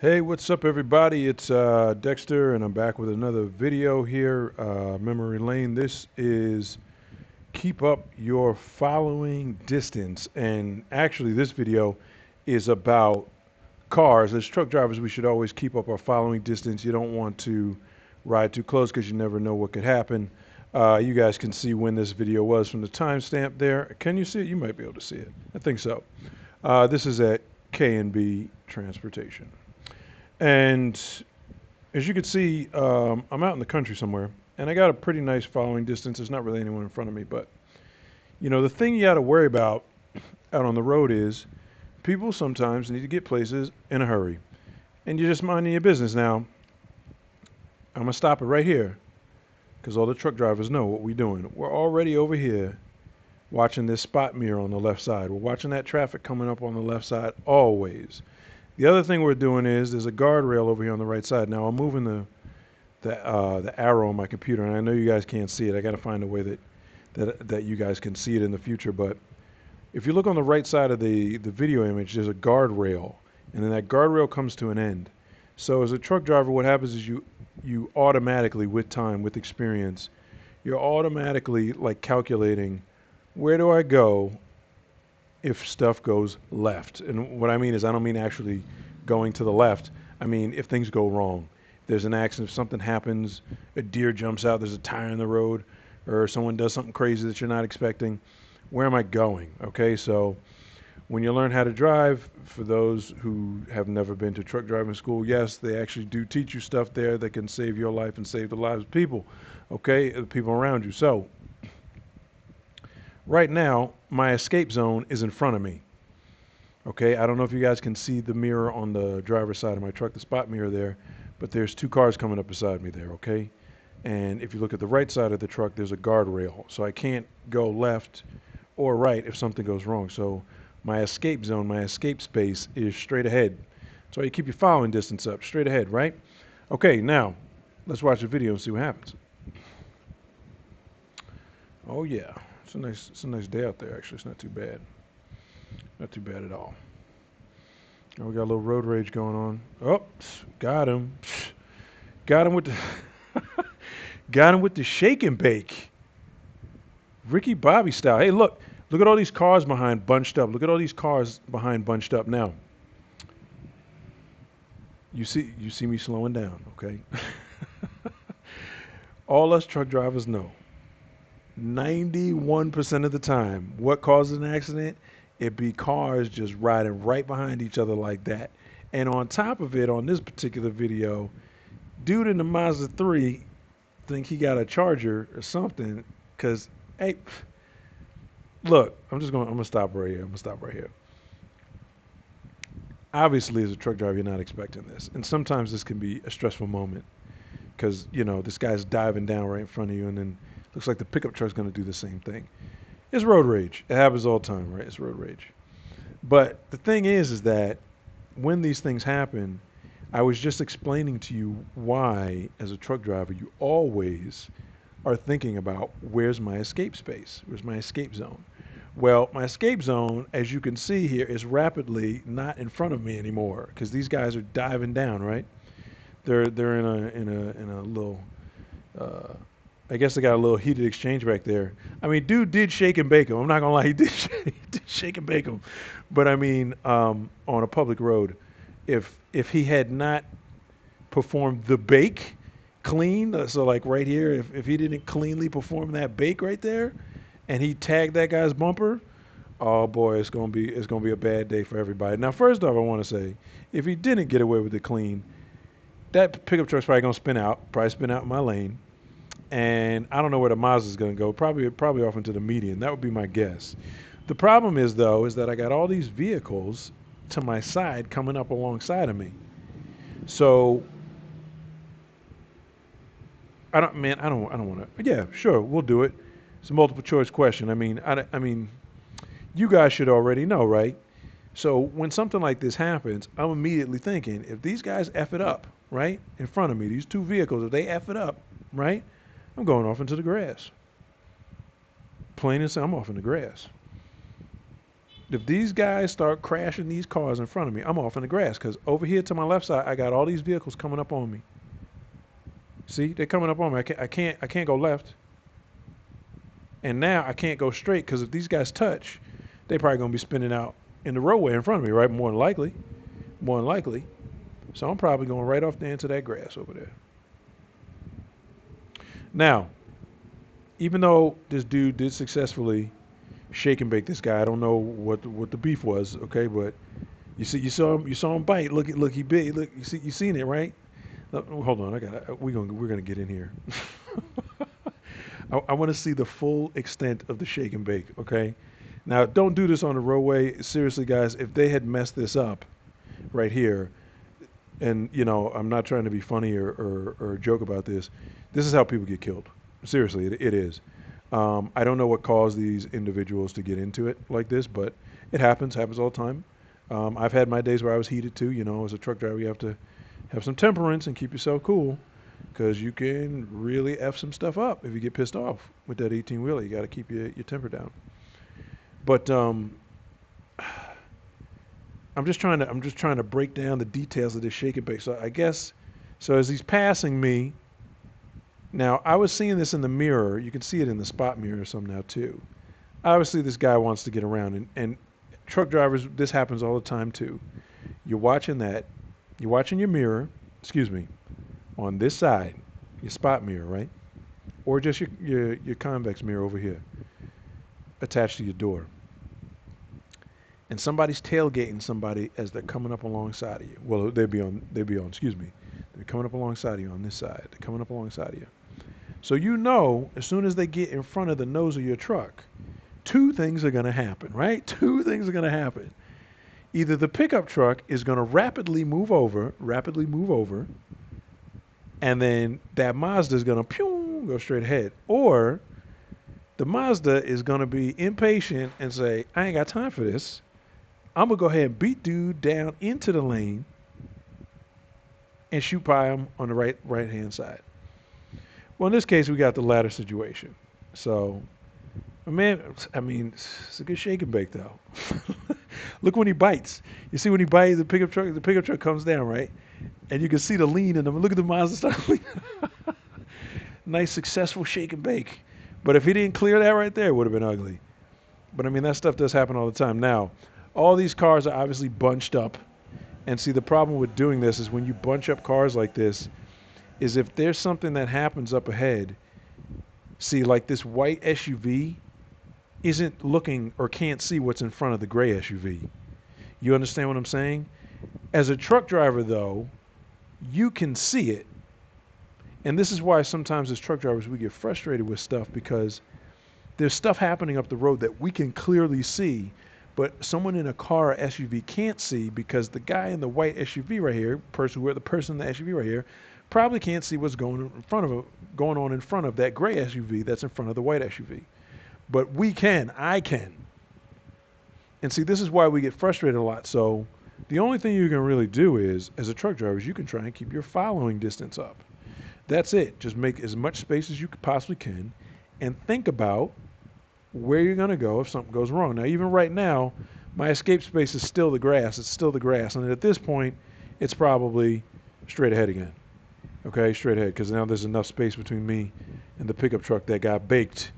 Hey, what's up, everybody? It's Dexter, and I'm back with another video here, Memory Lane. This is Keep Up Your Following Distance. And actually, this video is about cars. As truck drivers, we should always keep up our following distance. You don't want to ride too close because you never know what could happen. You guys can see when this video was from the timestamp there. Can you see it? You might be able to see it. I think so. This is at K&B Transportation. And as you can see, I'm out in the country somewhere, and I got a pretty nice following distance. There's not really anyone in front of me, but the thing you got to worry about out on the road is people sometimes need to get places in a hurry, and you're just minding your business. Now, I'm gonna stop it right here because all the truck drivers know what we're doing. We're already over here watching this spot mirror on the left side. We're watching that traffic coming up on the left side always. The other thing we're doing is there's a guardrail over here on the right side. Now I'm moving the arrow on my computer, and I know you guys can't see it. I got to find a way that you guys can see it in the future. But if you look on the right side of the video image, there's a guardrail, and then that guardrail comes to an end. So as a truck driver, what happens is you automatically, with time, with experience, you're automatically like calculating, where do I go if stuff goes left? And what I mean is, I don't mean actually going to the left. I mean, if things go wrong, there's an accident, if something happens, a deer jumps out, there's a tire in the road, or someone does something crazy that you're not expecting, where am I going? Okay, so when you learn how to drive, for those who have never been to truck driving school, yes, they actually do teach you stuff there that can save your life and save the lives of people, okay, the people around you. So right now, my escape zone is in front of me. Okay, I don't know if you guys can see the mirror on the driver's side of my truck, the spot mirror there, but there's two cars coming up beside me there, okay? And if you look at the right side of the truck, there's a guardrail. So I can't go left or right if something goes wrong. So my escape zone, my escape space is straight ahead. So you keep your following distance up, straight ahead, right? Okay, now let's watch the video and see what happens. Oh yeah, it's a nice day out there actually. It's not too bad. Not too bad at all. Oh, we got a little road rage going on. Oh, got him. Got him with the got him with the shake and bake. Ricky Bobby style. Hey, look at all these cars behind bunched up. Look at all these cars behind bunched up. Now, you see me slowing down, okay? All us truck drivers know 91% of the time, what causes an accident? It be cars just riding right behind each other like that. And on top of it, on this particular video, dude in the Mazda 3 think he got a Charger or something. Cause hey, look, I'm gonna stop right here. I'm gonna stop right here. Obviously, as a truck driver, you're not expecting this, and sometimes this can be a stressful moment because this guy's diving down right in front of you, and then looks like the pickup truck's gonna do the same thing. It's road rage. It happens all the time, right? It's road rage. But the thing is that when these things happen, I was just explaining to you why, as a truck driver, you always are thinking about, where's my escape space? Where's my escape zone? Well, my escape zone, as you can see here, is rapidly not in front of me anymore because these guys are diving down, right? They're in a little I guess they got a little heated exchange back there. I mean, dude did shake and bake him. I'm not gonna lie, he did shake and bake him. But I mean, on a public road, if he had not performed the bake clean, so like right here, if he didn't cleanly perform that bake right there, and he tagged that guy's bumper, oh boy, it's gonna be a bad day for everybody. Now, first off, I want to say, if he didn't get away with it clean, that pickup truck's probably gonna probably spin out in my lane, and I don't know where the Mazda's going to go. Probably off into the median. That would be my guess. The problem is though is that I got all these vehicles to my side coming up alongside of me. So I don't want to. Yeah, sure, we'll do it. It's a multiple choice question. I mean, you guys should already know, right? So when something like this happens, I'm immediately thinking, if these guys F it up, right, in front of me, these two vehicles, if they F it up, right, I'm going off into the grass. Plain and simple, I'm off in the grass. If these guys start crashing these cars in front of me, I'm off in the grass because over here to my left side, I got all these vehicles coming up on me. See, they're coming up on me. I can't go left, and now I can't go straight because if these guys touch, they probably gonna be spinning out in the roadway in front of me, right? More than likely, more than likely. So I'm probably going right off there into that grass over there. Now, even though this dude did successfully shake and bake this guy, I don't know what the beef was, okay? But you saw him bite. Look, he bit. Look, you seen it, right? Hold on, we're gonna get in here. I want to see the full extent of the shake and bake, okay? Now, don't do this on the roadway. Seriously, guys, if they had messed this up right here, and I'm not trying to be funny or joke about this. This is how people get killed. Seriously, it is. I don't know what caused these individuals to get into it like this, but it happens all the time. I've had my days where I was heated too. As a truck driver, you have to have some temperance and keep yourself cool because you can really F some stuff up if you get pissed off with that 18 wheeler. You got to keep your temper down. But I'm just trying to break down the details of this shake and bake. So I guess so as he's passing me. Now I was seeing this in the mirror. You can see it in the spot mirror or some now too. Obviously this guy wants to get around and truck drivers, this happens all the time too. You're watching that. You're watching your mirror, excuse me, on this side, your spot mirror, right? Or just your convex mirror over here, attached to your door. And somebody's tailgating somebody as they're coming up alongside of you. Well, excuse me. They're coming up alongside of you on this side. They're coming up alongside of you. So as soon as they get in front of the nose of your truck, two things are going to happen, right? Two things are going to happen. Either the pickup truck is going to rapidly move over, and then that Mazda is going to go straight ahead. Or the Mazda is going to be impatient and say, I ain't got time for this. I'm going to go ahead and beat dude down into the lane and shoot by him on the right-hand side. Well, in this case, we got the latter situation. So, man, I mean, it's a good shake and bake, though. Look when he bites. You see when he bites, the pickup truck comes down, right? And you can see the lean in them. Look at the Mazda start leaning. Nice, successful shake and bake. But if he didn't clear that right there, it would have been ugly. But, I mean, that stuff does happen all the time. Now, all these cars are obviously bunched up. And see, the problem with doing this is when you bunch up cars like this, is if there's something that happens up ahead, see, like this white SUV isn't looking or can't see what's in front of the gray SUV. You understand what I'm saying? As a truck driver, though, you can see it. And this is why sometimes as truck drivers we get frustrated with stuff because there's stuff happening up the road that we can clearly see, but someone in a car or SUV can't see because the guy in the white SUV right here, the person in the SUV right here, probably can't see what's going on in front of that gray SUV that's in front of the white SUV. But we can. I can. And see, this is why we get frustrated a lot. So the only thing you can really do is, as a truck driver, is you can try and keep your following distance up. That's it. Just make as much space as you possibly can and think about where you're going to go if something goes wrong. Now, even right now, my escape space is still the grass. It's still the grass. And at this point, it's probably straight ahead again. Okay, straight ahead, because now there's enough space between me and the pickup truck that got baked.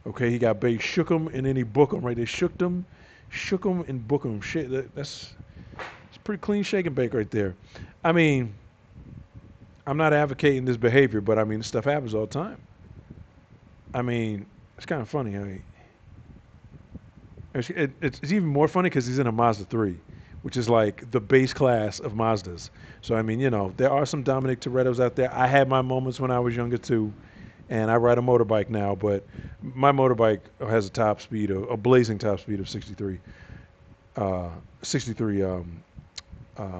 Okay, he got baked, shook him, and then he booked him, right? They shook him and booked him. Shit, that's pretty clean shake and bake right there. I mean, I'm not advocating this behavior, but I mean, this stuff happens all the time. I mean, it's kind of funny. I mean, it's even more funny because he's in a Mazda 3, which is like the base class of Mazdas. So, I mean, there are some Dominic Torettos out there. I had my moments when I was younger too, and I ride a motorbike now, but my motorbike has a blazing top speed of 63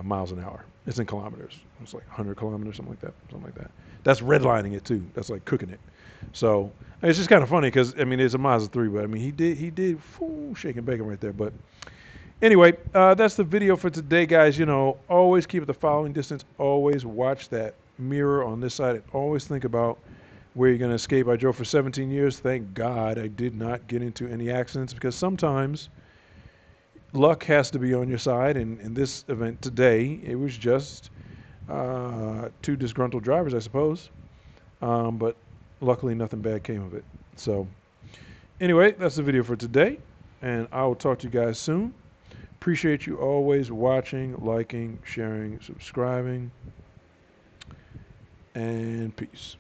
miles an hour. It's in kilometers. It's like 100 kilometers, something like that. That's redlining it too. That's like cooking it. So it's just kind of funny because I mean it's a Mazda 3, but I mean he did shake and bacon right there. But anyway, that's the video for today, guys. Always keep it the following distance. Always watch that mirror on this side, and always think about where you're going to escape. I drove for 17 years. Thank God I did not get into any accidents because sometimes luck has to be on your side. And in this event today, it was just two disgruntled drivers, I suppose. But luckily, nothing bad came of it. So, anyway, that's the video for today. And I will talk to you guys soon. Appreciate you always watching, liking, sharing, subscribing, and peace.